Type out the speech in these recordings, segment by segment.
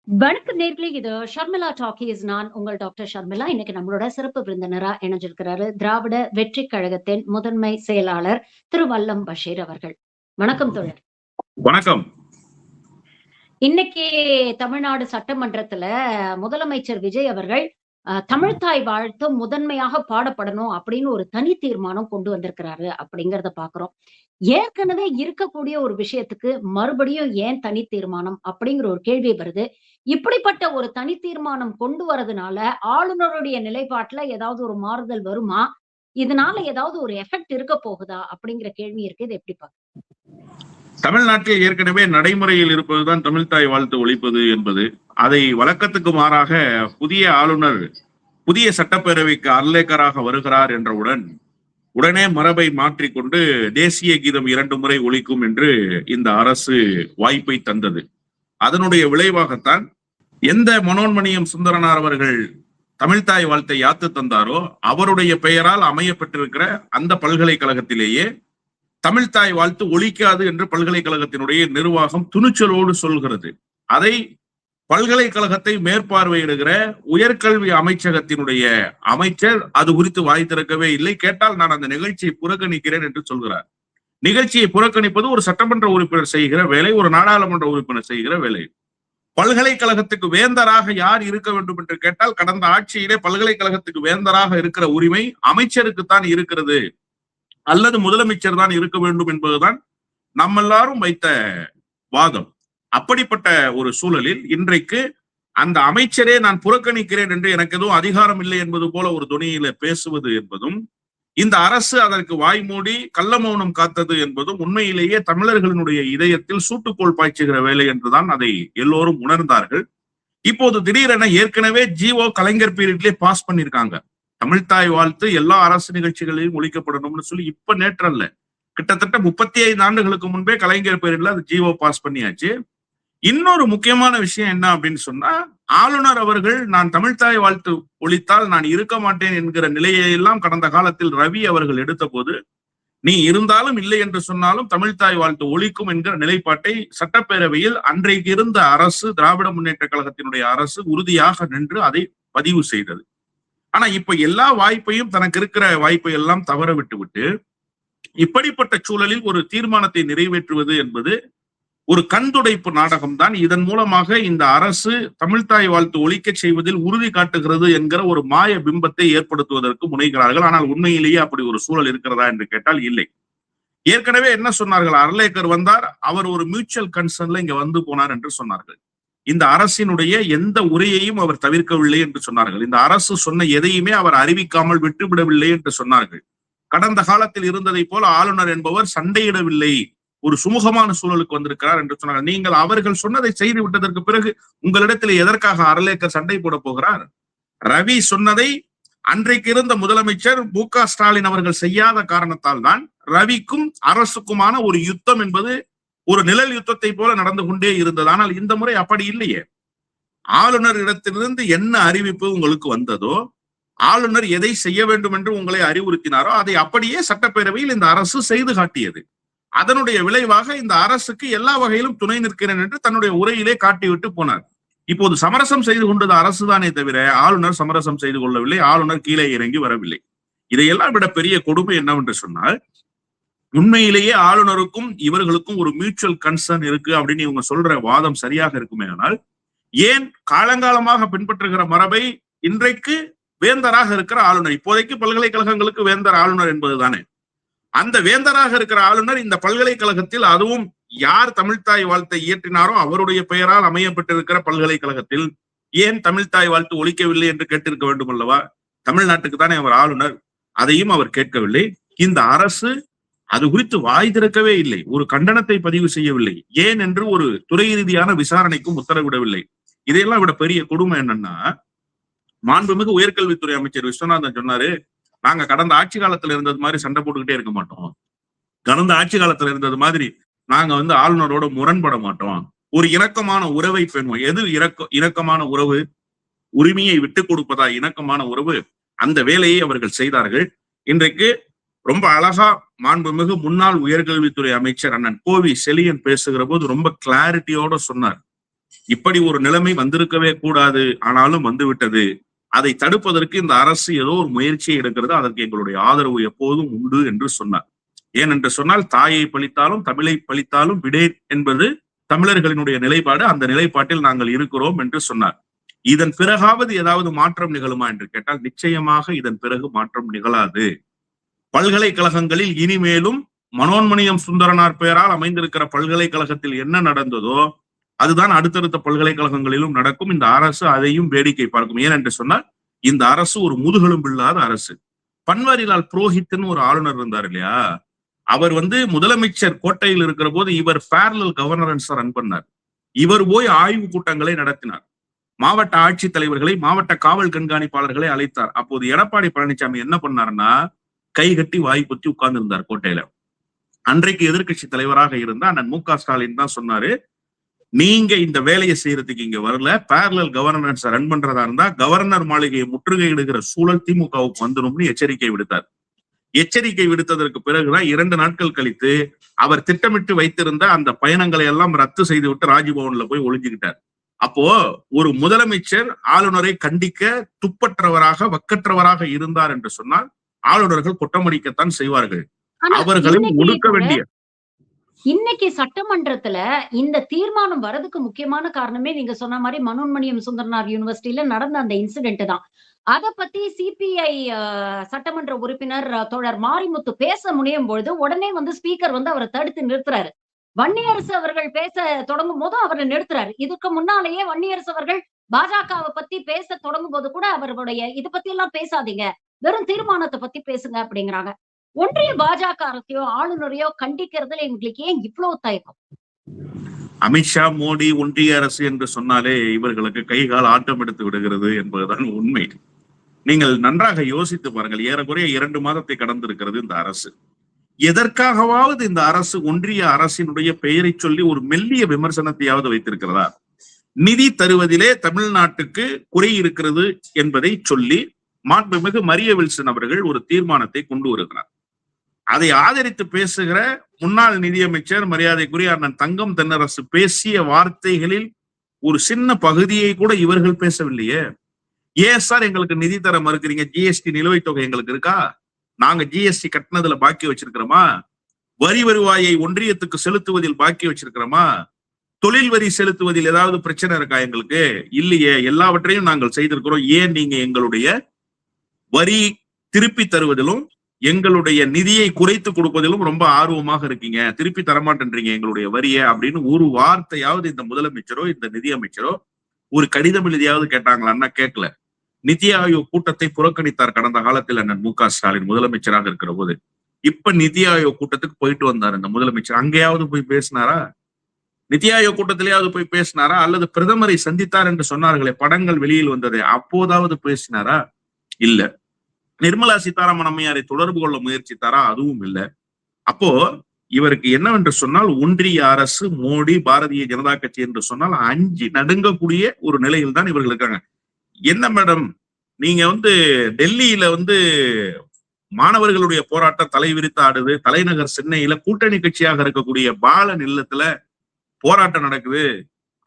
வணக்கம் நேர்களே, இது ஷர்மிளா டாக்கீஸ். நான் உங்கள் டாக்டர் ஷர்மிளா. இன்னைக்கு நம்மளோட சிறப்பு விருந்தினரா இணைஞ்சிருக்கிறாரு திராவிட வெற்றி கழகத்தின் முதன்மை செயலாளர் திரு வல்லம் பஷீர் அவர்கள். வணக்கம் தோழர். வணக்கம். இன்னைக்கு தமிழ்நாடு சட்டமன்றத்துல முதலமைச்சர் விஜய் அவர்கள் தமிழ்த்தாய் வாழ்த்து முதன்மையாக பாடப்படணும் அப்படின்னு ஒரு தனி தீர்மானம் கொண்டு வந்திருக்கிறாரு அப்படிங்கறத பாக்குறோம். ஏற்கனவே இருக்கக்கூடிய ஒரு விஷயத்துக்கு மறுபடியும் ஏன் தனி தீர்மானம் அப்படிங்கிற ஒரு கேள்வி வருது. இப்படிப்பட்ட ஒரு தனி தீர்மானம் கொண்டு வரதுனால ஆளுநருடைய நிலைப்பாட்டுல ஏதாவது ஒரு மாறுதல் வருமா? இதனால ஏதாவது ஒரு எஃபெக்ட் இருக்க போகுதா அப்படிங்கிற கேள்வி இருக்கு. இது எப்படி பாக்க? தமிழ்நாட்டில் ஏற்கனவே நடைமுறையில் இருப்பதுதான் தமிழ்த்தாய் வாழ்த்து ஒழிப்பது என்பது. அதை வழக்கத்துக்கு மாறாக புதிய ஆளுநர் புதிய சட்டப்பேரவைக்கு அர்லேக்கராக வருகிறார் என்றவுடன் உடனே மரபை மாற்றிக்கொண்டு தேசிய கீதம் 2 முறை ஒலிக்கும் என்று இந்த அரசு வாய்ப்பை தந்தது. அதனுடைய விளைவாகத்தான் எந்த மனோன்மணியம் சுந்தரனார் அவர்கள் தமிழ்த்தாய் வாழ்த்தை யாத்து தந்தாரோ அவருடைய பெயரால் அமையப்பட்டிருக்கிற அந்த பல்கலைக்கழகத்திலேயே தமிழ்த்தாய் வாழ்த்து ஒலிக்காது என்று பல்கலைக்கழகத்தினுடைய நிர்வாகம் துணிச்சலோடு சொல்கிறது. அதை பல்கலைக்கழகத்தை மேற்பார்வையிடுகிற உயர்கல்வி அமைச்சகத்தினுடைய அமைச்சர் அது குறித்து வாய் திறக்கவே இல்லை. கேட்டால் நான் அந்த நிகழ்ச்சியை புறக்கணிக்கிறேன் என்று சொல்கிறார். நிகழ்ச்சியை புறக்கணிப்பது ஒரு சட்டமன்ற உறுப்பினர் செய்கிற வேலை, ஒரு நாடாளுமன்ற உறுப்பினர் செய்கிற வேலை. பல்கலைக்கழகத்துக்கு வேந்தராக யார் இருக்க வேண்டும் என்று கேட்டால் கடந்த ஆட்சியிலே பல்கலைக்கழகத்துக்கு வேந்தராக இருக்கிற உரிமை அமைச்சருக்குத்தான் இருக்கிறது, அல்லது முதலமைச்சர் தான் இருக்க வேண்டும் என்பதுதான் நம்ம எல்லாரும் வைத்த வாதம். அப்படிப்பட்ட ஒரு சூழலில் இன்றைக்கு அந்த அமைச்சரே நான் புறக்கணிக்கிறேன் என்று எனக்கு எதுவும் அதிகாரம் இல்லை என்பது போல ஒரு துணியில பேசுவது என்பதும், இந்த அரசு அதற்கு வாய்மூடி கள்ள மௌனம் காத்தது என்பதும் உண்மையிலேயே தமிழர்களினுடைய இதயத்தில் சூட்டுக்கோள் பாய்ச்சுகிற வேலை என்றுதான் அதை எல்லோரும் உணர்ந்தார்கள். இப்போது திடீரென ஏற்கனவே ஜிஓ கலைஞர் பீரியட்லயே பாஸ் பண்ணிருக்காங்க. தமிழ்த்தாய் வாழ்த்து எல்லா அரசு நிகழ்ச்சிகளிலும் ஒழிக்கப்படணும்னு சொல்லி இப்ப நேற்றல்ல, கிட்டத்தட்ட 35 ஆண்டுகளுக்கு முன்பே கலைஞர் பீரியட்ல அது ஜிஓ பாஸ் பண்ணியாச்சு. இன்னொரு முக்கியமான விஷயம் என்ன அப்படின்னு சொன்னா, ஆளுநர் அவர்கள் நான் தமிழ்த்தாய் வாழ்த்து ஒழித்தால் நான் இருக்க மாட்டேன் என்கிற நிலையை எல்லாம் கடந்த காலத்தில் ரவி அவர்கள் எடுத்த போது, நீ இருந்தாலும் இல்லை என்று சொன்னாலும் தமிழ்த்தாய் வாழ்த்து ஒழிக்கும் என்கிற நிலைப்பாட்டை சட்டப்பேரவையில் அன்றைக்கு இருந்த அரசு, திராவிட முன்னேற்ற கழகத்தினுடைய அரசு உறுதியாக நின்று அதை பதிவு செய்தது. ஆனா இப்ப எல்லா வாய்ப்பையும், தனக்கு இருக்கிற வாய்ப்பை எல்லாம் தவற விட்டு இப்படிப்பட்ட சூழலில் ஒரு தீர்மானத்தை நிறைவேற்றுவது என்பது ஒரு கண்துடைப்பு நாடகம் தான். இதன் மூலமாக இந்த அரசு தமிழ்த்தாய் வாழ்த்து ஒழிக்க செய்வதில் உறுதி காட்டுகிறது என்கிற ஒரு மாய பிம்பத்தை ஏற்படுத்துவதற்கு முனைகிறார்கள். ஆனால் உண்மையிலேயே அப்படி ஒரு சூழல் இருக்கிறதா என்று கேட்டால் இல்லை. ஏற்கனவே என்ன சொன்னார்கள், அர்லேக்கர் வந்தார், அவர் ஒரு மியூச்சுவல் கன்சர்ன்ல இங்க வந்து போனார் என்று சொன்னார்கள். இந்த அரசினுடைய எந்த உரையையும் அவர் தவிர்க்கவில்லை என்று சொன்னார்கள். இந்த அரசு சொன்ன எதையுமே அவர் அறிவிக்காமல் விட்டுவிடவில்லை என்று சொன்னார்கள். கடந்த காலத்தில் இருந்ததை போல ஆளுநர் என்பவர் சண்டையிடவில்லை, ஒரு சுமூகமான சூழலுக்கு வந்திருக்கிறார் என்று சொன்னார்கள். நீங்கள் அவர்கள் சொன்னதை செய்து விட்டதற்கு பிறகு உங்களிடத்தில் எதற்காக அர்லேக்கர் சண்டை போட போகிறார்? ரவி சொன்னதை அன்றைக்கு இருந்த முதலமைச்சர் மு.க. ஸ்டாலின் அவர்கள் செய்யாத காரணத்தால் தான் ரவிக்கும் அரசுக்குமான ஒரு யுத்தம் என்பது ஒரு நிழல் யுத்தத்தை போல நடந்து கொண்டே இருந்தது. ஆனால் இந்த முறை அப்படி இல்லையே. ஆளுநர் இடத்திலிருந்து என்ன அறிவிப்பு உங்களுக்கு வந்ததோ, ஆளுநர் எதை செய்ய வேண்டும் என்று உங்களை அறிவுறுத்தினாரோ அதை அப்படியே சட்டப்பேரவையில் இந்த அரசு செய்து காட்டியது. அதனுடைய விளைவாக இந்த அரசுக்கு எல்லா வகையிலும் துணை நிற்கிறேன் என்று தன்னுடைய உரையிலே காட்டிவிட்டு போனார். இப்போது சமரசம் செய்து கொண்டது அரசுதானே தவிர ஆளுநர் சமரசம் செய்து கொள்ளவில்லை, ஆளுநர் கீழே இறங்கி வரவில்லை. இதையெல்லாம் விட பெரிய கொடுமை என்னவென்று சொன்னால், உண்மையிலேயே ஆளுநருக்கும் இவர்களுக்கும் ஒரு மியூச்சுவல் கன்சர்ன் இருக்கு அப்படின்னு இவங்க சொல்ற வாதம் சரியாக இருக்குமே. ஆனால் ஏன் காலங்காலமாக பின்பற்றுகிற மரபை இன்றைக்கு வேந்தராக இருக்கிற ஆளுநர், இப்போதைக்கு பல்கலைக்கழகங்களுக்கு வேந்தர் ஆளுநர் என்பதுதானே, அந்த வேந்தராக இருக்கிற ஆளுநர் இந்த பல்கலைக்கழகத்தில், அதுவும் யார் தமிழ்த்தாய் வாழ்த்தை இயற்றினாரோ அவருடைய பெயரால் அமையப்பட்டிருக்கிற பல்கலைக்கழகத்தில் ஏன் தமிழ்த்தாய் வாழ்த்து ஒழிக்கவில்லை என்று கேட்டிருக்க வேண்டும் அல்லவா? தமிழ்நாட்டுக்கு தானே அவர் ஆளுநர், அதையும் அவர் கேட்கவில்லை. இந்த அரசு அது குறித்து வாய் திறக்கவே இல்லை, ஒரு கண்டனத்தை பதிவு செய்யவில்லை, ஏன் என்று ஒரு துறை ரீதியான விசாரணைக்கும் உத்தரவிடவில்லை. இதையெல்லாம் விட பெரிய கொடுமை என்னன்னா, மாண்புமிகு உயர்கல்வித்துறை அமைச்சர் விஸ்வநாதன் சொன்னாரு, நாங்க கடந்த ஆட்சி காலத்துல இருந்தது மாதிரி சண்டை போட்டுக்கிட்டே இருக்க மாட்டோம், கடந்த ஆட்சி காலத்துல இருந்தது மாதிரி நாங்க ஆளுநரோட முரண்பட மாட்டோம், ஒரு இணக்கமான உறவை பெறுவோம். எது இணக்கமான உறவு? உரிமையை விட்டு கொடுப்பதா இணக்கமான உறவு? அந்த வேலையை அவர்கள் செய்தார்கள். இன்றைக்கு ரொம்ப அழகா மாண்புமிகு முன்னாள் உயர்கல்வித்துறை அமைச்சர் அண்ணன் கோவி செலியன் பேசுகிற போது ரொம்ப கிளாரிட்டியோட சொன்னார், இப்படி ஒரு நிலைமை வந்திருக்கவே கூடாது, ஆனாலும் வந்துவிட்டது. அதை தடுப்பதற்கு இந்த அரசு ஏதோ ஒரு முயற்சியை எடுக்கிறது, அதற்கு எங்களுடைய ஆதரவு எப்போதும் உண்டு என்று சொன்னார். ஏனென்று சொன்னால், தாயை பழித்தாலும் தமிழை பழித்தாலும் விடேன் என்பது தமிழர்களினுடைய நிலைப்பாடு. அந்த நிலைப்பாட்டில் நாங்கள் இருக்கிறோம் என்று சொன்னார். இதன் பிறகாவது ஏதாவது மாற்றம் நிகழுமா என்று கேட்டால், நிச்சயமாக இதன் பிறகு மாற்றம் நிகழாது. பல்கலைக்கழகங்களில் இனிமேலும் மனோன்மணியம் சுந்தரனார் பெயரால் அமைந்திருக்கிற பல்கலைக்கழகத்தில் என்ன நடந்ததோ அதுதான் அடுத்தடுத்த பல்கலைக்கழகங்களிலும் நடக்கும். இந்த அரசு அதையும் வேடிக்கை பார்க்கும். ஏனென்று சொன்னால், இந்த அரசு ஒரு முதுகெலும்பில்லாத அரசு. பன்வாரிலால் புரோஹித்னு ஒரு ஆளுநர் இருந்தார் இல்லையா, அவர் முதலமைச்சர் கோட்டையில் இருக்கிற போது இவர் பேரலல் கவர்னன்ஸ் ரன் பண்ணார். இவர் போய் ஆய்வு கூட்டங்களை நடத்தினார். மாவட்ட ஆட்சித்தலைவர்களை, மாவட்ட காவல் கண்காணிப்பாளர்களை அழைத்தார். அப்போது எடப்பாடி பழனிசாமி என்ன பண்ணாருன்னா, கை கட்டி வாய் பொத்தி உட்கார்ந்து இருந்தார் கோட்டையில. அன்றைக்கு எதிர்கட்சி தலைவராக இருந்த அண்ணன் மு க ஸ்டாலின் தான் சொன்னாரு, நீங்க இந்த வேலையை செய்யறதுக்கு இங்க வரல, பேரலல் கவர்னன்ஸ் ரன் பண்றதா இருந்தா கவர்னர் மாளிகையை முற்றுகையிடுகிற சூழல் திமுகவுக்கு வந்துடும்னு எச்சரிக்கை விடுத்தார். எச்சரிக்கை விடுத்ததற்கு பிறகுதான் 2 நாட்கள் கழித்து அவர் திட்டமிட்டு வைத்திருந்த அந்த பயணங்களை எல்லாம் ரத்து செய்து விட்டு ராஜ்பவன்ல போய் ஒளிஞ்சுக்கிட்டார். அப்போ ஒரு முதலமைச்சர் ஆளுநரை கண்டிக்க துப்பற்றவராக, வக்கற்றவராக இருந்தார் என்று சொன்னால் ஆளுநர்கள் கொட்டமடிக்கத்தான் செய்வார்கள். அவர்களை ஒடுக்க வேண்டிய இன்னைக்கு சட்டமன்றத்துல இந்த தீர்மானம் வரதுக்கு முக்கியமான காரணமே நீங்க சொன்ன மாதிரி மனோன்மணியம் சுந்தரனார் யூனிவர்சிட்டியில நடந்த அந்த இன்சிடென்ட் தான். அத பத்தி சிபிஐ சட்டமன்ற உறுப்பினர் தோழர் மாரிமுத்து பேச முனையும் பொழுது உடனே ஸ்பீக்கர் அவரை தடுத்து நிறுத்துறாரு. வன்னியரசு அவர்கள் பேச தொடங்கும் போதும் அவரை நிறுத்துறாரு. இதுக்கு முன்னாலேயே வன்னியரசு அவர்கள் பாஜகவை பத்தி பேச தொடங்கும் போது கூட அவர்களுடைய இதை பத்தி எல்லாம் பேசாதீங்க, வெறும் தீர்மானத்தை பத்தி பேசுங்க அப்படிங்கிறாங்க. ஒன்றிய பாஜக அரசையோ ஆளுநரையோ கண்டிக்கிறதுல எங்களுக்கு ஏன் இவ்வளவு தயக்கம்? அமித்ஷா, மோடி, ஒன்றிய அரசு என்று சொன்னாலே இவர்களுக்கு கைகால் ஆட்டம் எடுத்து விடுகிறது என்பதுதான் உண்மை. நீங்கள் நன்றாக யோசித்து பாருங்கள். ஏறக்குறைய 2 மாதத்தை கடந்திருக்கிறது இந்த அரசு. எதற்காகவாவது இந்த அரசு ஒன்றிய அரசினுடைய பெயரை சொல்லி ஒரு மெல்லிய விமர்சனத்தையாவது வைத்திருக்கிறதா? நிதி தருவதிலே தமிழ்நாட்டுக்கு குறை இருக்கிறது என்பதை சொல்லி மாண்புமிகு மரிய வில்சன் அவர்கள் ஒரு தீர்மானத்தை கொண்டு வருகிறார். அதை ஆதரித்து பேசுகிற முன்னாள் நிதியமைச்சர் மரியாதைக்குரிய அண்ணன் தங்கம் தென்னரசு பேசிய வார்த்தைகளில் ஒரு சின்ன பகுதியை கூட இவர்கள் பேசவில்லையே. ஏன் சார் எங்களுக்கு நிதி தர மறுக்கிறீங்க? ஜிஎஸ்டி நிலுவைத் தொகை எங்களுக்கு இருக்கா? நாங்க ஜிஎஸ்டி கட்டினதுல பாக்கி வச்சிருக்கிறோமா? வரி வருவாயை ஒன்றியத்துக்கு செலுத்துவதில் பாக்கி வச்சிருக்கிறோமா? தொழில் வரி செலுத்துவதில் ஏதாவது பிரச்சனை இருக்கா எங்களுக்கு? இல்லையே, எல்லாவற்றையும் நாங்கள் செய்திருக்கிறோம். ஏன் நீங்க எங்களுடைய வரி திருப்பி தருவதிலும் எங்களுடைய நிதியை குறைத்து கொடுப்பதிலும் ரொம்ப ஆர்வமாக இருக்கீங்க, திருப்பி தரமாட்டேன்றீங்க எங்களுடைய வரியை அப்படின்னு ஒரு வார்த்தையாவது இந்த முதலமைச்சரோ இந்த நிதியமைச்சரோ ஒரு கடிதம் எழுதியாவது கேட்டாங்களான்னா கேட்கல. நிதி ஆயோக் கூட்டத்தை புறக்கணித்தார் கடந்த காலத்தில் அண்ணன் மு க ஸ்டாலின் முதலமைச்சராக இருக்கிற போது. இப்ப நிதி ஆயோக் கூட்டத்துக்கு போயிட்டு வந்தார் இந்த முதலமைச்சர். அங்கேயாவது போய் பேசினாரா? நிதி ஆயோக் கூட்டத்திலேயாவது போய் பேசினாரா? அல்லது பிரதமரை சந்தித்தார் என்று சொன்னார்களே, படங்கள் வெளியில் வந்தது, அப்போதாவது பேசினாரா? இல்ல. நிர்மலா சீதாராமன் அம்மையாரை தொடர்பு கொள்ள முயற்சித்தாரா? அதுவும் இல்லை. அப்போ இவருக்கு என்னவென்று சொன்னால், ஒன்றிய அரசு, மோடி, பாரதிய ஜனதா கட்சி என்று சொன்னால் அஞ்சு நடுங்கக்கூடிய ஒரு நிலையில் தான் இவர்கள் இருக்காங்க. என்ன மேடம், நீங்க டெல்லியில மாணவர்களுடைய போராட்டம் தலைவிரித்து ஆடுது. தலைநகர் சென்னையில கூட்டணி கட்சியாக இருக்கக்கூடிய பாலன் இல்லத்துல போராட்டம் நடக்குது.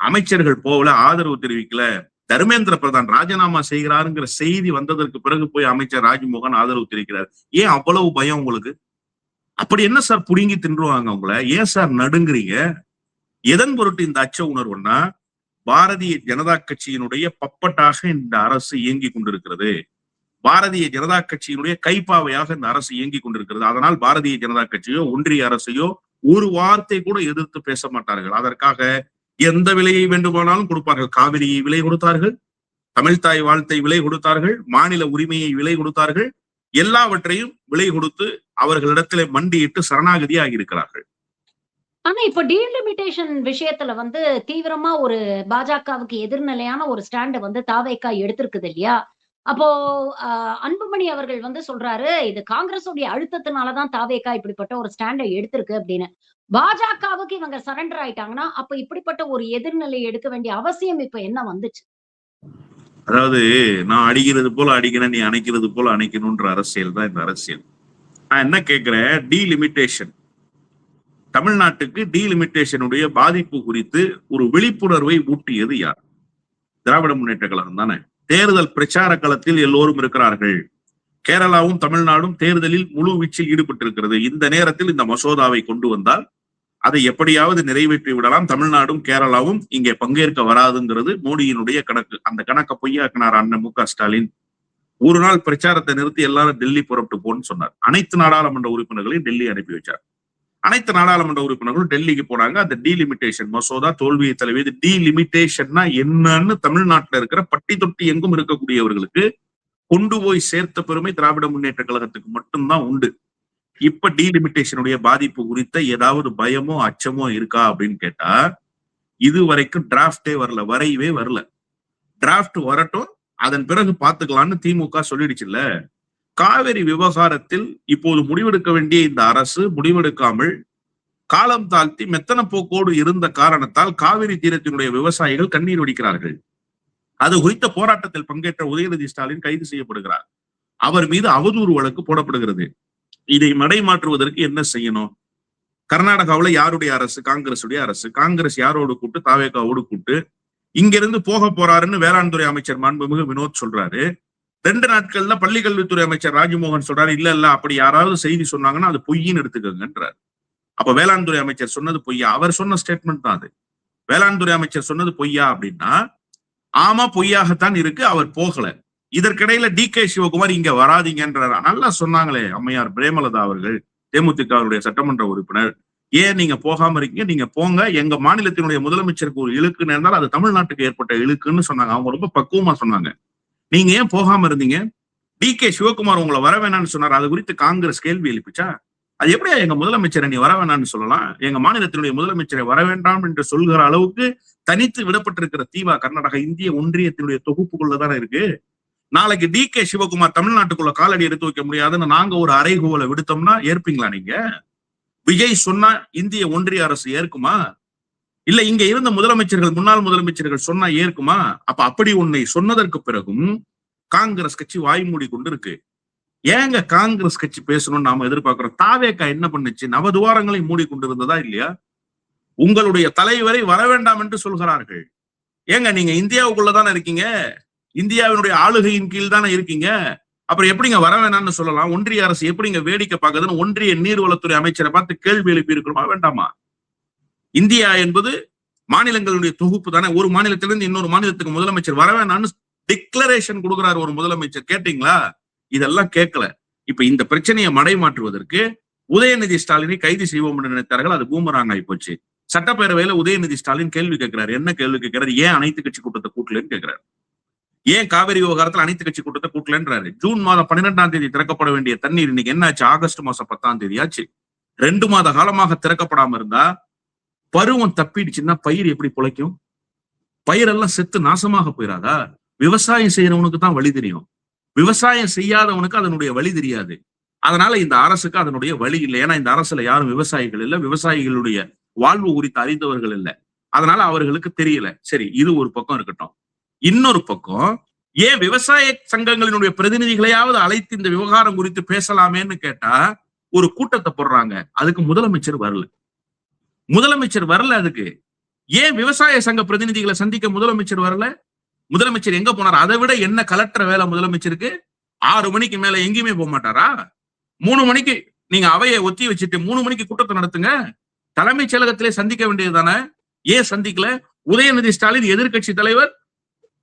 அமைச்சர்கள் போகல, ஆதரவு தெரிவிக்கல. தர்மேந்திர பிரதான் ராஜினாமா செய்கிறாருங்கிற செய்தி வந்ததற்கு பிறகு போய் அமைச்சர் ராஜ்மோகன் ஆதரவு தெரிவிக்கிறார். ஏன் அவ்வளவு பயம் உங்களுக்கு? அப்படி என்ன சார் புடுங்கி தின்றுவாங்க உங்களை? ஏன் சார் நடுங்குறீங்க? எதன் பொருட்டு இந்த அச்ச உணர்வுன்னா, பாரதிய ஜனதா கட்சியினுடைய பப்பட்டாக இந்த அரசு இயங்கி கொண்டிருக்கிறது. பாரதிய ஜனதா கட்சியினுடைய கைப்பாவையாக இந்த அரசு இயங்கி கொண்டிருக்கிறது. அதனால் பாரதிய ஜனதா கட்சியோ ஒன்றிய அரசையோ ஒரு வார்த்தை கூட எதிர்த்து பேச மாட்டார்கள். அதற்காக எந்த விலையை வேண்டுமானாலும் கொடுப்பார்கள். காவிரியை விலை கொடுத்தார்கள், தமிழ்தாய் வாழ்த்தை விலை கொடுத்தார்கள், மாநில உரிமையை விலை கொடுத்தார்கள். எல்லாவற்றையும் விலை கொடுத்து அவர்களிடத்திலே மண்டியிட்டு சரணாகதி ஆகியிருக்கிறார்கள். ஆனா இப்ப டீலிமிட்டேஷன் விஷயத்துல தீவிரமா ஒரு பாஜகவுக்கு எதிர்நிலையான ஒரு ஸ்டாண்ட் தாவேகா எடுத்திருக்குது இல்லையா? அப்போ அன்புமணி அவர்கள் சொல்றாரு, இது காங்கிரஸுடைய அழுத்தத்தினாலதான் தாவேகா இப்படிப்பட்ட ஒரு ஸ்டாண்டை எடுத்திருக்கு அப்படின்னு. பாஜகவுக்கு இவங்க சரண்டர் ஆயிட்டாங்கன்னா அப்ப இப்படிப்பட்ட ஒரு எதிர்நிலை எடுக்க வேண்டிய அவசியம் இப்ப என்ன வந்துச்சு? அதாவது, நான் அடிக்கிறது போல அடிக்கிறேன், நீ அணைக்கிறது போல அணைக்கணும்ன்ற அரசியல் தான் இந்த அரசியல். நான் என்ன கேட்கிறேன், டீலிமிட்டேஷன் தமிழ்நாட்டுக்கு டீலிமிட்டேஷனுடைய பாதிப்பு குறித்து ஒரு விழிப்புணர்வை ஊட்டியது யார்? திராவிட முன்னேற்ற கழகம் தானே. தேர்தல் பிரச்சார களத்தில் எல்லோரும் இருக்கிறார்கள். கேரளாவும் தமிழ்நாடும் தேர்தலில் முழு வீச்சில் ஈடுபட்டிருக்கிறது. இந்த நேரத்தில் இந்த மசோதாவை கொண்டு வந்தால் அதை எப்படியாவது நிறைவேற்றி விடலாம், தமிழ்நாடும் கேரளாவும் இங்கே பங்கேற்க வராதுங்கிறது மோடியினுடைய கணக்கு. அந்த கணக்கை பொய்யாக்கினார் அண்ணன் மு.க. ஸ்டாலின். ஒரு நாள் பிரச்சாரத்தை நிறுத்தி எல்லாரும் டெல்லி புறப்பட்டு போன்னு சொன்னார். அனைத்து நாடாளுமன்ற உறுப்பினர்களையும் டெல்லி அனுப்பி வச்சார். அனைத்து நாடாளுமன்ற உறுப்பினர்களும் டெல்லிக்கு போனாங்க. அந்த டீலிமிட்டேஷன் மசோதா தோல்வியை தழுவியது. டீலிமிட்டேஷன்னா என்னன்னு தமிழ்நாட்டில் இருக்கிற பட்டி தொட்டி எங்கும் இருக்கக்கூடியவர்களுக்கு கொண்டு போய் சேர்த்த பெருமை திராவிட முன்னேற்ற கழகத்துக்கு மட்டும்தான் உண்டு. இப்ப டீலிமிட்டேஷனுடைய பாதிப்பு குறித்த ஏதாவது பயமோ அச்சமோ இருக்கா அப்படின்னு கேட்டா, இது வரைக்கும் டிராப்டே வரல, வரையவே வரல. டிராப்ட் வரட்டும், அதன் பிறகு பாத்துக்கலாம்னு திமுக சொல்லிடுச்சுல்ல. காவிரி விவகாரத்தில் இப்போது முடிவெடுக்க வேண்டிய இந்த அரசு முடிவெடுக்காமல் காலம் தாழ்த்தி மெத்தன போக்கோடு இருந்த காரணத்தால் காவிரி தீரத்தினுடைய விவசாயிகள் கண்ணீர் வடிக்கிறார்கள். அது குறித்த போராட்டத்தில் பங்கேற்ற உதயநிதி ஸ்டாலின் கைது செய்யப்படுகிறார். அவர் மீது அவதூறு வழக்கு போடப்படுகிறது. இதை மடைமாற்றுவதற்கு என்ன செய்யணும்? கர்நாடகாவில் யாருடைய அரசு? காங்கிரசுடைய அரசு. காங்கிரஸ் யாரோடு கூட்டு? தாவேகாவோடு கூட்டு. இங்கிருந்து போக போறாருன்னு வேளாண் துறை அமைச்சர் மாண்புமிகு வினோத் சொல்றாரு. 2 நாட்கள்ல பள்ளிக்கல்வித்துறை அமைச்சர் ராஜ்மோகன் சொல்றாரு, இல்ல அப்படி யாராவது செய்தி சொன்னாங்கன்னா அது பொய்ன்னு எடுத்துக்கங்கன்றார். அப்ப வேளாண் துறை அமைச்சர் சொன்னது பொய்யா? அவர் சொன்ன ஸ்டேட்மெண்ட் தான் அது. வேளாண் துறை அமைச்சர் சொன்னது பொய்யா அப்படின்னா, ஆமா பொய்யாகத்தான் இருக்கு, அவர் போகல. இதற்கிடையில டி.கே. சிவகுமார் இங்க வராதிங்கன்றார். நல்லா சொன்னாங்களே அம்மையார் பிரேமலதா அவர்கள், தேமுதிகவுடைய சட்டமன்ற உறுப்பினர். ஏன் நீங்க போகாம இருக்கீங்க? நீங்க போங்க. எங்க மாநிலத்தினுடைய முதலமைச்சருக்கு ஒரு இழுக்கு நேர்ந்தால் அது தமிழ்நாட்டுக்கு ஏற்பட்ட இழுக்குன்னு சொன்னாங்க. அவங்க ரொம்ப பக்குவமா சொன்னாங்க. நீங்க ஏன் போகாம இருந்தீங்க? டி.கே. சிவகுமார் உங்களை வர வேணாம்னு சொன்னார். அது குறித்து காங்கிரஸ் கேள்வி எழுப்பிச்சா? அது எப்படியா எங்க முதலமைச்சரை நீ வர வேணாம்னு சொல்லலாம்? எங்க மாநிலத்தினுடைய முதலமைச்சரை வர வேண்டாம் என்று சொல்கிற அளவுக்கு தனித்து விடப்பட்டிருக்கிற தீவா கர்நாடகா இந்திய ஒன்றியத்தினுடைய தொகுப்புக்குள்ளதானே இருக்கு. நாளைக்கு டி.கே. சிவகுமார் தமிழ்நாட்டுக்குள்ள காலடி எடுத்து வைக்க முடியாதுன்னு நாங்க ஒரு அறைகூவலை விடுத்தோம்னா ஏற்பீங்களா நீங்க? விஜய் சொன்னா இந்திய ஒன்றிய அரசு ஏற்குமா? இல்ல இங்க இருந்த முதலமைச்சர்கள், முன்னாள் முதலமைச்சர்கள் சொன்னா ஏற்குமா? அப்ப அப்படி உன்னை சொன்னதற்கு பிறகும் காங்கிரஸ் கட்சி வாய் மூடி கொண்டு இருக்கு. ஏங்க காங்கிரஸ் கட்சி பேசணும்னு நாம எதிர்பார்க்கிறோம்? தாவேகா என்ன பண்ணுச்சு? நவதுவாரங்களை மூடி கொண்டிருந்ததா இல்லையா? உங்களுடைய தலைவரை வர வேண்டாம் என்று சொல்கிறார்கள். ஏங்க நீங்க இந்தியாவுக்குள்ளதானே இருக்கீங்க, இந்தியாவினுடைய ஆளுகையின் கீழ் தானே இருக்கீங்க. அப்புறம் எப்படிங்க வர வேணாம்னு சொல்லலாம்? ஒன்றிய அரசு எப்படிங்க வேடிக்கை பார்க்குதுன்னு ஒன்றிய நீர்வளத்துறை அமைச்சரை பார்த்து கேள்வி எழுப்பி இருக்கணுமா வேண்டாமா? இந்தியா என்பது மாநிலங்களுடைய தொகுப்பு தானே. ஒரு மாநிலத்திலிருந்து இன்னொரு மாநிலத்துக்கு முதலமைச்சர் வர வேணாம்னு டிக்ளரேஷன் கொடுக்கிறார் ஒரு முதலமைச்சர். கேட்டீங்களா? இதெல்லாம் கேட்கல. இப்ப இந்த பிரச்சனையை மடைமாற்றுவதற்கு உதயநிதி ஸ்டாலினை கைது செய்வோம் என்று நினைத்தார்கள். அது பூமராங் ஆகி போச்சு. சட்டப்பேரவையில உதயநிதி ஸ்டாலின் கேள்வி கேட்கிறார். என்ன கேள்வி கேட்கிறார்? ஏன் அனைத்து கட்சி கூட்டத்தை கூட்டலன்னு கேட்கிறார். ஏன் காவிரி விவகாரத்தில் அனைத்து கட்சி கூட்டத்தை கூட்டலன்றாரு. ஜூன் மாதம் 12ஆம் தேதி திறக்கப்பட வேண்டிய தண்ணீர் இன்னைக்கு என்ன ஆச்சு? ஆகஸ்ட் மாசம் 10ஆம் தேதி ஆச்சு. 2 மாத காலமாக திறக்கப்படாம இருந்தா பருவம் தப்பிடுச்சுன்னா பயிர் எப்படி பிழைக்கும்? பயிரெல்லாம் செத்து நாசமாக போயிடாதா? விவசாயம் செய்யறவனுக்கு தான் வழி தெரியும், விவசாயம் செய்யாதவனுக்கு அதனுடைய வழி தெரியாது. அதனால இந்த அரசுக்கு அதனுடைய வழி இல்லை. ஏன்னா இந்த அரசுல யாரும் விவசாயிகள் இல்லை, விவசாயிகளுடைய வாழ்வு குறித்து அறிந்தவர்கள் இல்லை. அதனால அவர்களுக்கு தெரியல. சரி, இது ஒரு பக்கம் இருக்கட்டும். இன்னொரு பக்கம், ஏன் விவசாய சங்கங்களினுடைய பிரதிநிதிகளையாவது அழைத்து இந்த விவகாரம் குறித்து பேசலாமேன்னு கேட்டா ஒரு கூட்டத்தை போடுறாங்க. அதுக்கு முதலமைச்சர் வரல. முதலமைச்சர் வரல. அதுக்கு ஏன் விவசாய சங்க பிரதிநிதிகளை சந்திக்க முதலமைச்சர் வரல? முதலமைச்சர் எங்க போனார்? அதை விட என்ன கலெக்டர் வேலை முதலமைச்சருக்கு? 6 மணிக்கு மேல எங்கேயுமே போக மாட்டாரா? 3 மணிக்கு நீங்க அவையை ஒத்தி வச்சுட்டு 3 மணிக்கு கூட்டத்தை நடத்துங்க. தலைமைச் செயலகத்திலே சந்திக்க வேண்டியதுதானே? ஏன் சந்திக்கல? உதயநிதி ஸ்டாலின் எதிர்கட்சி தலைவர்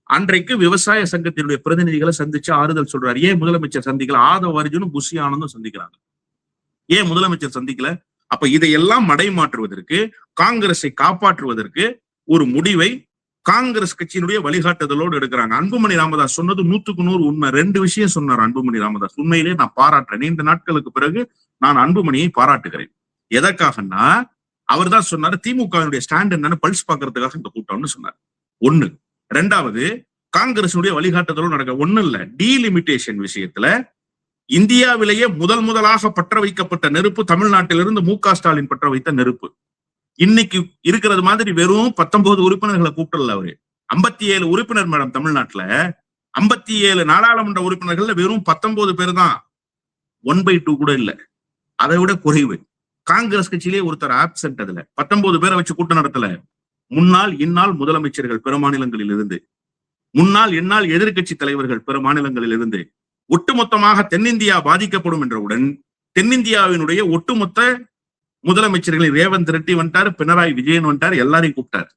அன்றைக்கு விவசாய சங்கத்தினுடைய பிரதிநிதிகளை சந்திச்சு ஆறுதல் சொல்றாரு. ஏன் முதலமைச்சர் சந்திக்கல? ஆதவ அர்ஜுனும் புஷி ஆனந்தும் சந்திக்கிறாங்க. ஏன் முதலமைச்சர் சந்திக்கல? அப்ப இதையெல்லாம் மடைமாற்றுவதற்கு, காங்கிரஸை காப்பாற்றுவதற்கு ஒரு முடிவை காங்கிரஸ் கட்சியினுடைய வழிகாட்டுதலோடு எடுக்கிறாங்க. அன்புமணி ராமதாஸ் சொன்னது 100க்கு 100 உண்மை. 2 விஷயம் சொன்னார் அன்புமணி ராமதாஸ். உண்மையிலே நான் பாராட்டுறேன். நீண்ட நாட்களுக்கு பிறகு நான் அன்புமணியை பாராட்டுகிறேன். எதற்காகன்னா, அவர் தான் சொன்னாரு திமுகவினுடைய ஸ்டாண்ட் என்னன்னு பல்ஸ் பாக்குறதுக்காக இந்த கூட்டம்னு சொன்னார். 1. 2வது, காங்கிரசுடைய வழிகாட்டுதலும் நடக்க. 1 இல்ல, டீலிமிட்டேஷன் விஷயத்துல இந்தியாவிலேயே முதலாக பற்ற வைக்கப்பட்ட நெருப்பு தமிழ்நாட்டிலிருந்து மு.க. ஸ்டாலின் பற்ற வைத்த நெருப்பு. இன்னைக்கு இருக்கிறது மாதிரி வெறும் 19 உறுப்பினர்களை கூப்பிடல அவரு. 57 உறுப்பினர் மேடம். தமிழ்நாட்டுல 57 நாடாளுமன்ற உறுப்பினர்கள்ல வெறும் 19 பேர் தான். 1/2 கூட இல்ல, அதை விட குறைவு. காங்கிரஸ் கட்சியிலே ஒருத்தர் ஆப்சென்ட். அதுல 19 பேரை வச்சு கூட்டம் நடத்தல. முன்னாள் இந்நாள் முதலமைச்சர்கள் பிற மாநிலங்களில் இருந்து, முன்னாள் இந்நாள் எதிர்கட்சி தலைவர்கள் பிற மாநிலங்களில் இருந்து, ஒட்டுமொத்தமாக தென்னிந்தியா பாதிக்கப்படும் என்றவுடன் தென்னிந்தியாவினுடைய ஒட்டுமொத்த முதலமைச்சர்களை ரேவந்த் ரெட்டி வந்துட்டாரு, பினராயி விஜயன் வந்துட்டாரு, எல்லாரையும் கூப்பிட்டாரு.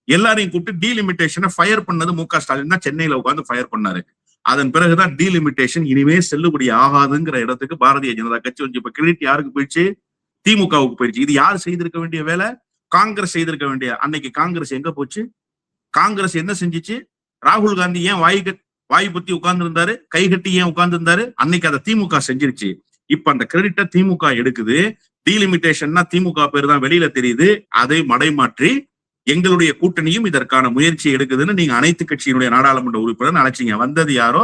எல்லாரையும் கூப்பிட்டு டீலிமிட்டேஷனை ஃபயர் பண்ணது மு.க. ஸ்டாலின் தான். சென்னையில உட்கார்ந்து ஃபயர் பண்ணாரு. அதன் பிறகுதான் டீலிமிட்டேஷன் இனிமே செல்லுபடி ஆகாதுங்கிற இடத்துக்கு பாரதிய ஜனதா கட்சி வந்து. இப்ப கிரெடிட் யாருக்கு போயிடுச்சு? திமுகவுக்கு போயிடுச்சு. இது யார் செய்திருக்க வேண்டிய வேலை? காங்கிரஸ் செய்திருக்க வேண்டிய. அன்னைக்கு காங்கிரஸ் எங்க போச்சு? காங்கிரஸ் என்ன செஞ்சிச்சு? ராகுல் காந்தி ஏன் வாய் பத்தி உட்கார்ந்து இருந்தாரு, கை கட்டி ஏன் உட்கார்ந்து இருந்தாரு? அன்னைக்கு அதை திமுக செஞ்சிருச்சு. இப்ப அந்த கிரெடிட்டை திமுக எடுக்குது. டீலிமிட்டேஷன்னா திமுக பேர் தான் வெளியில தெரியுது. அதை மடைமாற்றி எங்களுடைய கூட்டணியும் இதற்கான முயற்சி எடுக்குதுன்னு நீங்க அனைத்து கட்சியினுடைய நாடாளுமன்ற உறுப்பினர் அழைச்சிங்க. வந்தது யாரோ?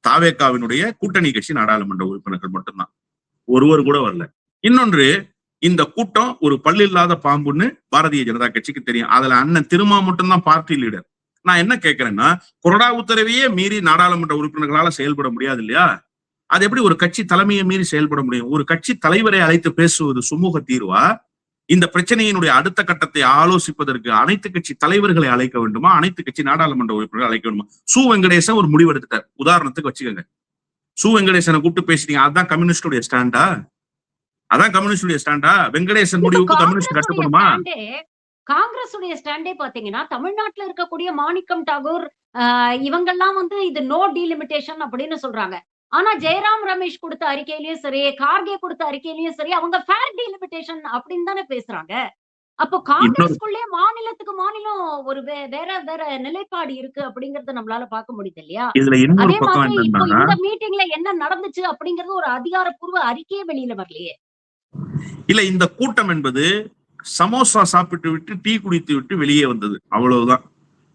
தாவேகாவினுடைய கூட்டணி கட்சி நாடாளுமன்ற உறுப்பினர்கள் மட்டும்தான். ஒருவர் கூட வரல. இன்னொன்று, இந்த கூட்டம் ஒரு பல்லில்லாத பாம்புன்னு பாரதிய ஜனதா கட்சிக்கு தெரியும். அதுல அண்ணன் திருமா மட்டும்தான் பார்ட்டி லீடர். நான் என்ன கேட்கிறேன்னா, கொறடா உத்தரவையே மீறி நாடாளுமன்ற உறுப்பினர்களால செயல்பட முடியாது இல்லையா? அது எப்படி ஒரு கட்சி தலைமையை மீறி செயல்பட முடியும்? ஒரு கட்சி தலைவரை அழைத்து பேசுவது சுமூக தீர்வா? இந்த பிரச்சனையினுடைய அடுத்த கட்டத்தை ஆலோசிப்பதற்கு அனைத்து கட்சி தலைவர்களை அழைக்க வேண்டுமா? அனைத்து கட்சி நாடாளுமன்ற உறுப்பினர்கள் அழைக்க வேண்டுமா? சு வெங்கடேசன் ஒரு முடிவு எடுத்துட்டார். உதாரணத்துக்கு வச்சுக்கோங்க, சு வெங்கடேசனை கூப்பிட்டு பேசிட்டீங்க. அதுதான் கம்யூனிஸ்டுடைய ஸ்டாண்டா? அதான் கம்யூனிஸ்டுடைய ஸ்டாண்டா? வெங்கடேசன் முடிவுக்கு கம்யூனிஸ்ட் கட்டுப்படுமா? காங்கிரஸ் உடைய ஸ்டாண்டே பாத்தீங்கன்னா, தமிழ்நாட்டுல இருக்கக்கூடிய மாணிக்கம் டாகூர் இவங்கெல்லாம் வந்து இது நோ டீலிமிட்டேஷன் அப்படின்னு சொல்றாங்க. ஆனா ஜெயராம் ரமேஷ் கொடுத்த அறிக்கையிலயும் சரி, கார்கே கொடுத்த அறிக்கையிலயும் சரி, அவங்க ஃபேர் டீலிமிட்டேஷன் அப்படின்னு தானே பேசுறாங்க. அப்போ காங்கிரஸ்குள்ளே மாநிலத்துக்கு மாநிலம் ஒரு வேற வேற நிலைப்பாடு இருக்கு அப்படிங்கறத நம்மளால பார்க்க முடியுது இல்லையா? அதே மாதிரி இப்போ இந்த மீட்டிங்ல என்ன நடந்துச்சு அப்படிங்கறது ஒரு அதிகாரப்பூர்வ அறிக்கையே வெளியில வரலையே. இல்ல, இந்த கூட்டம் என்பது சமோசா சாப்பிட்டு விட்டு டீ குடித்து விட்டு வெளியே வந்தது, அவ்வளவுதான்.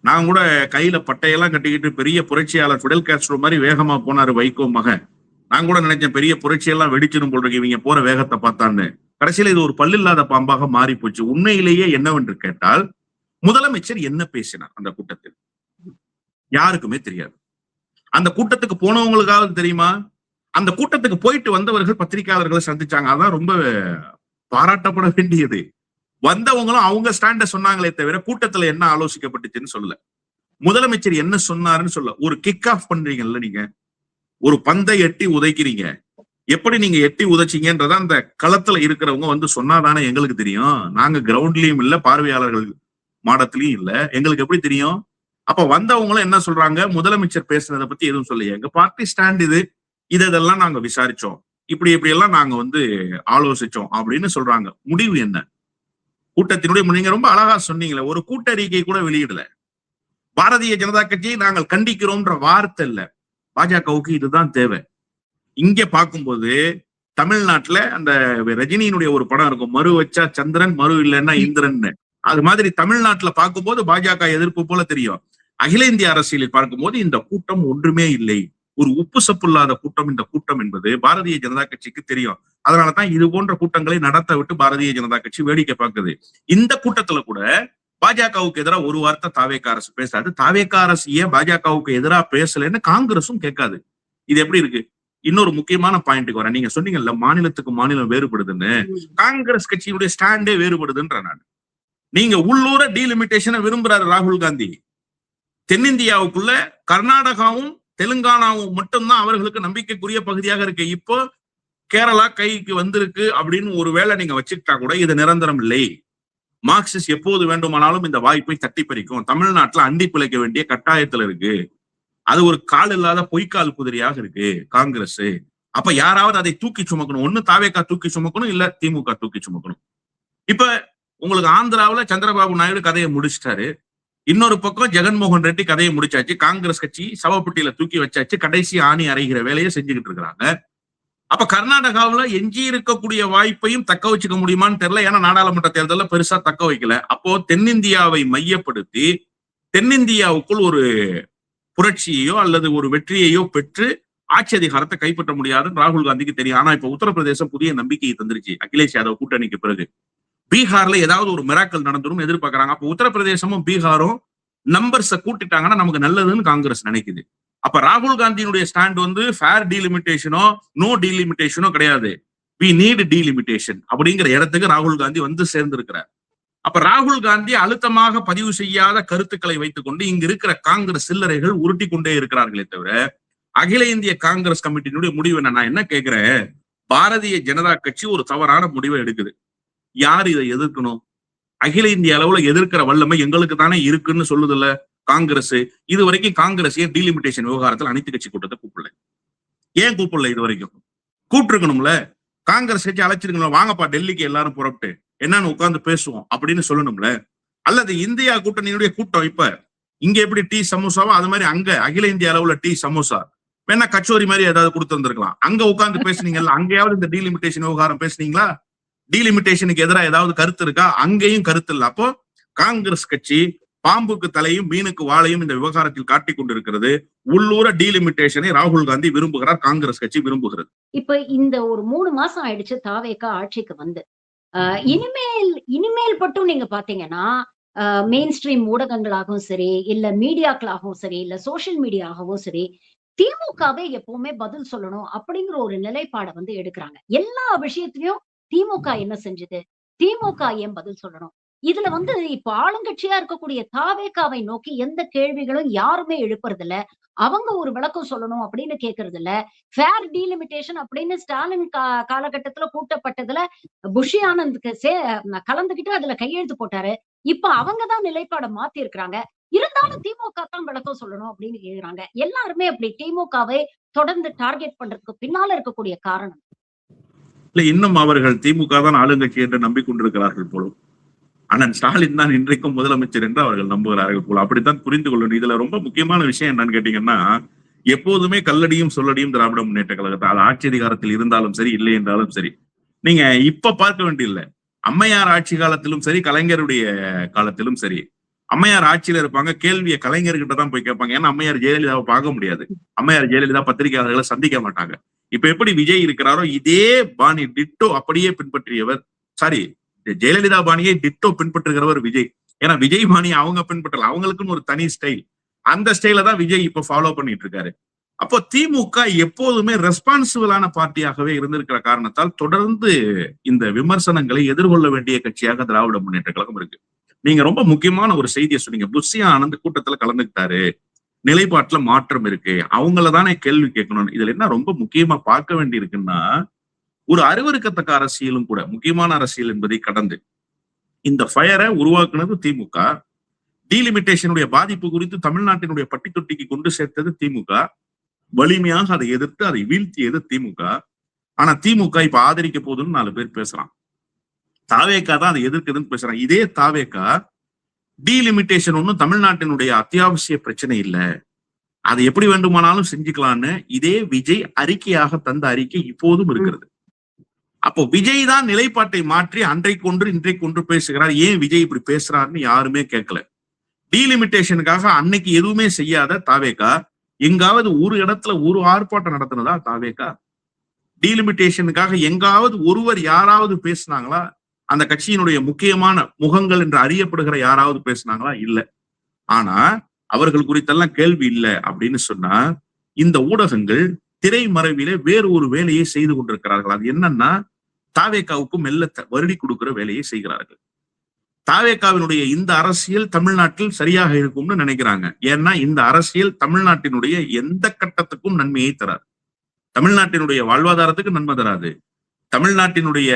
நான் கூட கையில பட்டையெல்லாம் கட்டிக்கிட்டு பெரிய புரட்சியாளர் ஃபிடல் காஸ்ட்ரோ மாதிரி வேகமா போனாரு வைகோ மகன். நான் கூட நினைச்சேன் பெரிய புரட்சியெல்லாம் வெடிச்சிடும் போல் இருக்கு இவங்க போற வேகத்தை பார்த்தான்னு. கடைசியில இது ஒரு பல்லில்லாத பாம்பாக மாறி போச்சு. உண்மையிலேயே என்னவென்று கேட்டால், முதலமைச்சர் என்ன பேசினார் அந்த கூட்டத்தில் யாருக்குமே தெரியாது. அந்த கூட்டத்துக்கு போனவங்களுக்காவது தெரியுமா? அந்த கூட்டத்துக்கு போயிட்டு வந்தவர்கள் பத்திரிகையாளர்களை சந்திச்சாங்க. அதான் ரொம்ப பாராட்டப்பட வேண்டியது. வந்தவங்களும் அவங்க ஸ்டாண்ட சொன்னாங்களே தவிர கூட்டத்துல என்ன ஆலோசிக்கப்பட்டுச்சுன்னு சொல்லல. முதலமைச்சர் என்ன சொன்னாருன்னு சொல்ல. ஒரு கிக் ஆஃப் பண்றீங்கல்ல, நீங்க ஒரு பந்தை எட்டி உதைக்கிறீங்க. எப்படி நீங்க எட்டி உதைச்சிங்கன்றத அந்த களத்துல இருக்கிறவங்க வந்து சொன்னாதானே எங்களுக்கு தெரியும். நாங்க கிரவுண்ட்லயும் இல்ல, பார்வையாளர்கள் மாடத்திலயும் இல்ல, எங்களுக்கு எப்படி தெரியும்? அப்ப வந்தவங்களும் என்ன சொல்றாங்க? முதலமைச்சர் பேசுனதை பத்தி எதுவும் சொல்லையே. எங்க பார்ட்டி ஸ்டாண்ட் இது, இதெல்லாம் நாங்க விசாரிச்சோம், இப்படி எல்லாம் நாங்க வந்து ஆலோசிச்சோம் அப்படின்னு சொல்றாங்க. முடிவு என்ன? கூட்டத்தினுடைய நீங்க ரொம்ப அழகா சொன்னீங்களே, ஒரு கூட்டறிக்கை கூட வெளியிடல. பாரதிய ஜனதா கட்சியை நாங்கள் கண்டிக்கிறோம்ன்ற வார்த்தை இல்ல. பாஜகவுக்கு இதுதான் தேவை. இங்க பார்க்கும்போது தமிழ்நாட்டுல அந்த ரஜினியினுடைய ஒரு படம் இருக்கும், மறு வச்சா சந்திரன், மறு இல்லைன்னா இந்திரன். அது மாதிரி தமிழ்நாட்டுல பார்க்கும்போது பாஜக எதிர்ப்பு போல தெரியும். அகில இந்திய அரசியலில் பார்க்கும்போது இந்த கூட்டம் ஒன்றுமே இல்லை, ஒரு உப்பு சப்பு இல்லாத கூட்டம் இந்த கூட்டம் என்பது பாரதிய ஜனதா கட்சிக்கு தெரியும். அதனாலதான் இது போன்ற கூட்டங்களை நடத்த விட்டு பாரதிய ஜனதா கட்சி வேடிக்கை பார்க்குது. இந்த கூட்டத்துல கூட பாஜகவுக்கு எதிராக ஒரு வார்த்தை தாவேகா அரசு பேசாது. தாவேகா அரசு ஏன் பாஜகவுக்கு எதிராக பேசலன்னு காங்கிரஸும் கேட்காது. இது எப்படி இருக்கு? இன்னொரு முக்கியமான பாயிண்ட்டுக்கு வரேன். நீங்க சொன்னீங்கல்ல மாநிலத்துக்கு மாநிலம் வேறுபடுதுன்னு. காங்கிரஸ் கட்சியினுடைய ஸ்டாண்டே வேறுபடுதுன்ற நான். நீங்க உள்ளூர டீலிமிட்டேஷனை விரும்புறாரு ராகுல் காந்தி. தென்னிந்தியாவுக்குள்ள கர்நாடகாவும் தெலுங்கானாவும் மட்டும்தான் அவர்களுக்கு நம்பிக்கைக்குரிய பகுதியாக இருக்கு. இப்போ கேரளா கைக்கு வந்திருக்கு அப்படின்னு ஒரு வேளை நீங்க வச்சுக்கிட்டா கூட இது நிரந்தரம் இல்லை. மார்க்சிஸ்ட் எப்போது வேண்டுமானாலும் இந்த வாய்ப்பை தட்டி பறிக்கும். தமிழ்நாட்டுல அண்டி பிழைக்க வேண்டிய கட்டாயத்துல இருக்கு. அது ஒரு கால் இல்லாத பொய்க்கால் குதிரையாக இருக்கு காங்கிரஸ். அப்ப யாராவது அதை தூக்கி சுமக்கணும். ஒண்ணு தாவேகா தூக்கி சுமக்கணும், இல்ல திமுக தூக்கி சுமக்கணும். இப்ப உங்களுக்கு ஆந்திராவில சந்திரபாபு நாயுடு கதையை முடிச்சிட்டாரு. இன்னொரு பக்கம் ஜெகன்மோகன் ரெட்டி கதையை முடிச்சாச்சு. காங்கிரஸ் கட்சி சவப்பட்டியில தூக்கி வச்சாச்சு. கடைசி ஆணி அறைகிற வேலையை செஞ்சுக்கிட்டு இருக்கிறாங்க. அப்ப கர்நாடகாவில எஞ்சி இருக்கக்கூடிய வாய்ப்பையும் தக்க வச்சுக்க முடியுமான்னு தெரியல. ஏன்னா நாடாளுமன்ற தேர்தலில் பெருசா தக்க வைக்கல. அப்போ தென்னிந்தியாவை மையப்படுத்தி தென்னிந்தியாவுக்குள் ஒரு புரட்சியையோ அல்லது ஒரு வெற்றியையோ பெற்று ஆட்சி அதிகாரத்தை கைப்பற்ற முடியாதுன்னு ராகுல் காந்திக்கு தெரியும். ஆனா இப்ப உத்தரப்பிரதேசம் புதிய நம்பிக்கையை தந்துருச்சு அகிலேஷ் யாதவ் கூட்டணிக்கு பிறகு. பீகார்ல ஏதாவது ஒரு மிராக்கல் நடந்துரும் எதிர்பார்க்கறாங்க. அப்ப உத்தரப்பிரதேசமும் பீகாரும் நம்பர்ஸை கூட்டிட்டாங்கன்னா நமக்கு நல்லதுன்னு காங்கிரஸ் நினைக்குது. அப்ப ராகுல் காந்தியினுடைய ஸ்டாண்ட் வந்து ஃபேர் டீலிமிட்டேஷனோ நோ டீலிமிட்டேஷனோ கிடையாது. வி நீட் டீலிமிட்டேஷன் அப்படிங்கிற இடத்துக்கு ராகுல் காந்தி வந்து சேர்ந்திருக்கிறார். அப்ப ராகுல் காந்தி அழுத்தமாக பதிவு செய்யாத கருத்துக்களை வைத்துக் கொண்டு இங்க இருக்கிற காங்கிரஸ் சில்லறைகள் உருட்டி கொண்டே இருக்கிறார்களே தவிர அகில இந்திய காங்கிரஸ் கமிட்டியினுடைய முடிவு என்ன? நான் என்ன கேட்கிறேன், பாரதிய ஜனதா கட்சி ஒரு தவறான முடிவை எடுக்குது. யார் இதை எதிர்க்கணும்? அகில இந்திய அளவுல எதிர்க்கிற வல்லமை எங்களுக்கு தானே இருக்குன்னு சொல்லுதுல்ல காங்கிரஸ். இது வரைக்கும் காங்கிரஸ் ஏன் டீலிமிட்டேஷன் விவகாரத்தில் அனைத்து கட்சி கூட்டத்தை கூப்பிடல? ஏன் கூப்பிடல? இது வரைக்கும் கூப்பிட்டுருக்கணும்ல. காங்கிரஸ் கட்சி அழைச்சிருக்கணும், வாங்கப்பா டெல்லிக்கு எல்லாரும் புறப்பட்டு என்னன்னு உட்கார்ந்து பேசுவோம் அப்படின்னு சொல்லணும்ல. அல்லது இந்தியா கூட்டணியினுடைய கூட்டம் இப்ப இங்க எப்படி டீ சமோசாவோ அது மாதிரி அங்க அகில இந்திய அளவுல டீ சமோசா வேணா கச்சோரி மாதிரி ஏதாவது கொடுத்துருந்துருக்கலாம். அங்க உட்கார்ந்து பேசுனீங்கல்ல, அங்கேயாவது இந்த டீலிமிட்டேஷன் விவகாரம் பேசுனீங்களா? டீலிமிட்டேஷனுக்கு எதிராக ஏதாவது கருத்து இருக்கா? அங்கேயும் கருத்து இல்ல. அப்போ காங்கிரஸ் கட்சி பாம்புக்கு தலையும் மீனுக்கு வாழையும் இந்த விவகாரத்தில் காட்டிக் கொண்டிருக்கிறது. உள்ளூர டீலிமிட்டேஷனை ராகுல் காந்தி விரும்புகிறார், காங்கிரஸ் கட்சி விரும்புகிறது. இப்ப இந்த ஒரு 3 மாசம் ஆயிடுச்சு தாவேகா ஆட்சிக்கு வந்து. இனிமேல் மட்டும் நீங்க பாத்தீங்கன்னா மெயின் ஸ்ட்ரீம் ஊடகங்களாகவும் சரி, இல்ல மீடியாக்களாகவும் சரி, இல்ல சோசியல் மீடியாகவும் சரி, திமுகவே எப்பவுமே பதில் சொல்லணும் அப்படிங்கிற ஒரு நிலைப்பாடை வந்து எடுக்கிறாங்க. எல்லா விஷயத்திலயும் திமுக என்ன செஞ்சது, திமுக ஏன் பதில் சொல்லணும்? இதுல வந்து இப்ப ஆளுங்கட்சியா இருக்கக்கூடிய தாவேகாவை நோக்கி எந்த கேள்விகளும் யாருமே எழுப்புறது இல்ல. அவங்க ஒரு விளக்கம் சொல்லணும் அப்படின்னு கேட்கறது இல்ல. ஃபேர் டீலிமிட்டேஷன் அப்படின்னு ஸ்டாலின் காலகட்டத்துல கூட்டப்பட்டதுல புஷி ஆனந்த்க்கு கலந்துகிட்டு அதுல கையெழுத்து போட்டாரு. இப்ப அவங்கதான் நிலைப்பாடை மாத்தி இருக்கிறாங்க. இருந்தாலும் திமுக தான் விளக்கம் சொல்லணும் அப்படின்னு கேக்குறாங்க. எல்லாருமே அப்படி திமுகவை தொடர்ந்து டார்கெட் பண்றதுக்கு பின்னால இருக்கக்கூடிய காரணம் இல்ல, இன்னும் அவர்கள் திமுக தான் ஆளுங்கட்சி என்று நம்பிக்கொண்டிருக்கிறார்கள் போலும். அண்ணன் ஸ்டாலின் தான் இன்றைக்கும் முதலமைச்சர் என்று அவர்கள் நம்புகிறார்கள் போல. அப்படித்தான் புரிந்து கொள்ளணும். இதுல ரொம்ப முக்கியமான விஷயம் என்னன்னு கேட்டீங்கன்னா, எப்போதுமே கல்லடியும் சொல்லடியும் திராவிட முன்னேற்ற கழகத்தை, அது ஆட்சி அதிகாரத்தில் இருந்தாலும் சரி, இல்லை என்றாலும் சரி, நீங்க இப்ப பார்க்க வேண்டியதில்லை. அம்மையார் ஆட்சி காலத்திலும் சரி, கலைஞருடைய காலத்திலும் சரி, அம்மையார் ஆட்சியில இருப்பாங்க, கேள்வியை கலைஞர்கிட்ட தான் போய் கேட்பாங்க. ஏன்னா அம்மையார் ஜெயலலிதாவை பார்க்க முடியாது. அம்மையார் ஜெயலலிதா பத்திரிகையாளர்களை சந்திக்க மாட்டாங்க. இப்ப எப்படி விஜய் இருக்கிறாரோ இதே பாணி டிட்டோ அப்படியே பின்பற்றியவர், சாரி ஜெயலலிதா பாணியை டிட்டோ பின்பற்றுகிறவர் விஜய். ஏன்னா விஜய் பாணியை அவங்க பின்பற்றல, அவங்களுக்குன்னு ஒரு தனி ஸ்டைல். அந்த ஸ்டைல தான் விஜய் இப்ப ஃபாலோ பண்ணிட்டு இருக்காரு. அப்போ திமுக எப்போதுமே ரெஸ்பான்சிபிளான பார்ட்டியாகவே இருந்திருக்கிற காரணத்தால் தொடர்ந்து இந்த விமர்சனங்களை எதிர்கொள்ள வேண்டிய கட்சியாக திராவிட முன்னேற்ற கழகம் இருக்கு. நீங்க ரொம்ப முக்கியமான ஒரு செய்தியை சொன்னீங்க. புஷி ஆனந்த் கூட்டத்துல கலந்துக்கிட்டாரு, நிலைப்பாட்டுல மாற்றம் இருக்கு, அவங்களதானே கேள்வி கேட்கணும். இதுல என்ன ரொம்ப முக்கியமா பார்க்க வேண்டி இருக்குன்னா, ஒரு அருவருக்கத்தக்க அரசியலும் கூட, முக்கியமான அரசியல் என்பதை கடந்து இந்த ஃபயரை உருவாக்குனது திமுக. டீலிமிட்டேஷனுடைய பாதிப்பு குறித்து தமிழ்நாட்டினுடைய பட்டி தொட்டிக்கு கொண்டு சேர்த்தது திமுக. வலிமையாக அதை எதிர்த்து அதை வீழ்த்தியது திமுக. ஆனா திமுக இப்ப ஆதரிக்க போதுன்னு 4 பேர் பேசுறான். தாவேகா தான் அதை எதிர்க்குதுன்னு பேசுறான். இதே தாவேகா டீலிமிட்டேஷன் ஒன்னும் தமிழ்நாட்டினுடைய அத்தியாவசிய பிரச்சனை இல்லை, அதை எப்படி வேண்டுமானாலும் செஞ்சுக்கலான்னு இதே விஜய் அறிக்கையாக தந்த அறிக்கை இப்போதும் இருக்கிறது. அப்போ விஜய் தான் நிலைப்பாட்டை மாற்றி அன்றைக்கு ஒன்று இன்றைக்கு ஒன்று பேசுகிறார். ஏன் விஜய் இப்படி பேசுறாருன்னு யாருமே கேட்கல. டீலிமிட்டேஷனுக்காக அன்னைக்கு எதுவுமே செய்யாத தாவேகா எங்காவது ஒரு இடத்துல ஒரு ஆர்ப்பாட்டம் நடத்தினதா தாவேகா? டீலிமிட்டேஷனுக்காக எங்காவது ஒருவர் யாராவது பேசினாங்களா? அந்த கட்சியினுடைய முக்கியமான முகங்கள் என்று அறியப்படுகிற யாராவது பேசினாங்களா? இல்ல. ஆனா அவர்கள் குறித்தெல்லாம் கேள்வி இல்லை அப்படின்னு சொன்னா, இந்த ஊடகங்கள் திரைமறைவிலே வேறு ஒரு வேலையை செய்து கொண்டிருக்கிறார்கள். அது என்னன்னா, தாவேகாவுக்கு மெல்ல வருடி கொடுக்கிற வேலையை செய்கிறார்கள். தாவேகாவினுடைய இந்த அரசியல் தமிழ்நாட்டில் சரியாக இருக்கும்னு நினைக்கிறாங்க. ஏன்னா இந்த அரசியல் தமிழ்நாட்டினுடைய எந்த கட்டத்துக்கும் நன்மையை தராது, தமிழ்நாட்டினுடைய வாழ்வாதாரத்துக்கு நன்மை தராது, தமிழ்நாட்டினுடைய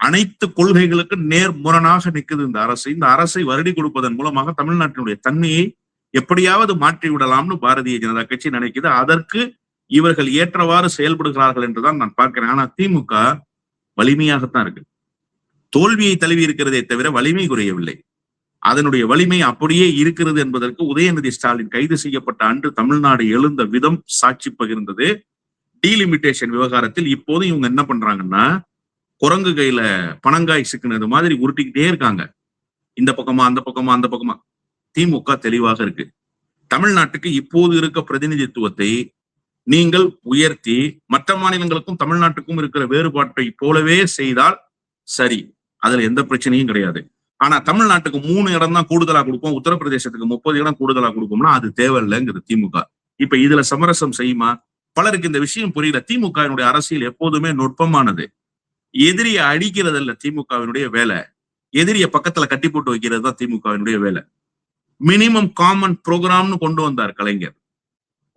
அனைத்து கொள்கைகளுக்கு நேர்முரணாக நிற்குது இந்த அரசு. இந்த அரசை வருடி கொடுப்பதன் மூலமாக தமிழ்நாட்டினுடைய தன்மையை எப்படியாவது மாற்றி விடலாம்னு பாரதிய ஜனதா கட்சி நினைக்குது. அதற்கு இவர்கள் ஏற்றவாறு செயல்படுகிறார்கள் என்றுதான் நான் பார்க்கிறேன். ஆனா திமுக வலிமையாகத்தான் இருக்கு. தோல்வியை தழுவி இருக்கிறதே தவிர வலிமை குறையவில்லை. அதனுடைய வலிமை அப்படியே இருக்கிறது என்பதற்கு உதயநிதி ஸ்டாலின் கைது செய்யப்பட்ட அன்று தமிழ்நாடு எழுந்த விதம் சாட்சி பகிர்ந்தது. டீலிமிட்டேஷன் விவகாரத்தில் இப்போது இவங்க என்ன பண்றாங்கன்னா, குரங்கு கையில பனங்காய் சிக்கினது மாதிரி உருட்டிக்கிட்டே இருக்காங்க. இந்த பக்கமா அந்த பக்கமா அந்த பக்கமா. திமுக தெளிவாக இருக்கு. தமிழ்நாட்டுக்கு இப்போது இருக்க பிரதிநிதித்துவத்தை நீங்கள் உயர்த்தி மற்ற மாநிலங்களுக்கும் தமிழ்நாட்டுக்கும் இருக்கிற வேறுபாட்டை போலவே செய்தால் சரி, அதுல எந்த பிரச்சனையும் கிடையாது. ஆனா தமிழ்நாட்டுக்கு 3 இடம் தான் கூடுதலா கொடுப்போம், உத்தரப்பிரதேசத்துக்கு 30 இடம் கூடுதலா கொடுப்போம்னா அது தேவையில்லைங்கிறது திமுக. இப்ப இதுல சமரசம் செய்யுமா? பலருக்கு இந்த விஷயம் புரியல. திமுக அரசியல் எப்போதுமே நுட்பமானது. எதிரியை அடிக்கிறது இல்ல திமுகவினுடைய வேலை. எதிரிய பக்கத்துல கட்டி போட்டு வைக்கிறது தான் திமுகவினுடைய வேலை. மினிமம் காமன் ப்ரோக்ராம்னு கொண்டு வந்தார் கலைஞர்.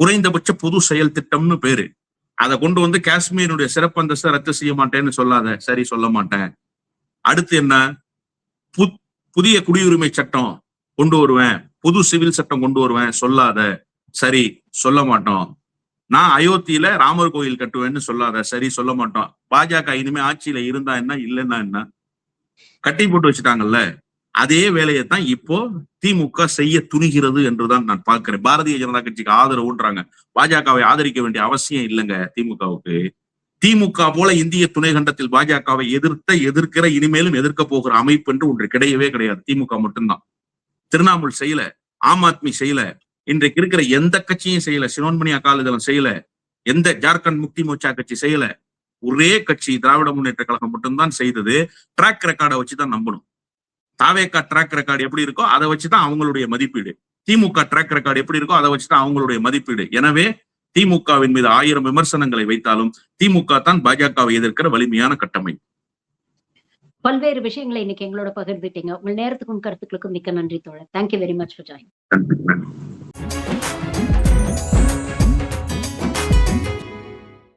குறைந்தபட்ச பொது செயல் திட்டம்னு பேரு. அதை கொண்டு வந்து காஷ்மீருடைய சிறப்பு அந்தஸ்தை ரத்து செய்ய மாட்டேன்னு சொல்லாத, சரி சொல்ல மாட்டேன். அடுத்து என்ன, புதிய குடியுரிமை சட்டம் கொண்டு வருவேன், புது சிவில் சட்டம் கொண்டு வருவேன், சொல்லாத, சரி சொல்ல மாட்டோம். நான் அயோத்தியில ராமர் கோயில் கட்டுவேன்னு சொல்லாத, சரி சொல்ல மாட்டோம். பாஜக இனிமே ஆட்சியில இருந்தா என்ன, இல்லைன்னா என்ன, கட்டி போட்டு வச்சுட்டாங்கல்ல. அதே வேலையைத்தான் இப்போ திமுக செய்ய துணிகிறது என்றுதான் நான் பார்க்கிறேன். பாரதிய ஜனதா கட்சிக்கு ஆதரவுன்றாங்க. பாஜகவை ஆதரிக்க வேண்டிய அவசியம் இல்லைங்க திமுகவுக்கு. திமுக போல இந்திய துணை கண்டத்தில் பாஜகவை எதிர்க்கிற, இனிமேலும் எதிர்க்க போகிற அமைப்பு என்று ஒன்று கிடையவே கிடையாது. திமுக மட்டும்தான். திரிணாமுல் செய்யல, ஆம் ஆத்மி செய்யல, இன்றைக்கு இருக்கிற எந்த கட்சியும் செய்யல, சிரோன்மணி அகாலிதளம் செய்யல, எந்த ஜார்க்கண்ட் முக்தி மோர்ச்சா கட்சி செய்யல. ஒரே கட்சி திராவிட முன்னேற்ற கழகம் மட்டும்தான் செய்தது. ட்ராக் ரெக்கார்டை வச்சுதான் நம்பணும். தாவேகா ட்ராக் ரெக்கார்டு எப்படி இருக்கோ அதை வச்சுதான் அவங்களுடைய மதிப்பீடு. திமுக ட்ராக் ரெக்கார்டு எப்படி இருக்கோ அதை வச்சுதான் அவங்களுடைய மதிப்பீடு. எனவே திமுகவின் மீது 1000 விமர்சனங்களை வைத்தாலும் திமுக தான் பாஜகவை எதிர்க்கிற வலிமையான கட்டமைப்பு. பல்வேறு விஷயங்களை இன்னைக்கு எங்களோட பகிர்ந்துட்டீங்க. உங்கள் நேரத்துக்கும் கருத்துக்களுக்கும் மிக்க நன்றி தோழர். Thank you very much for joining.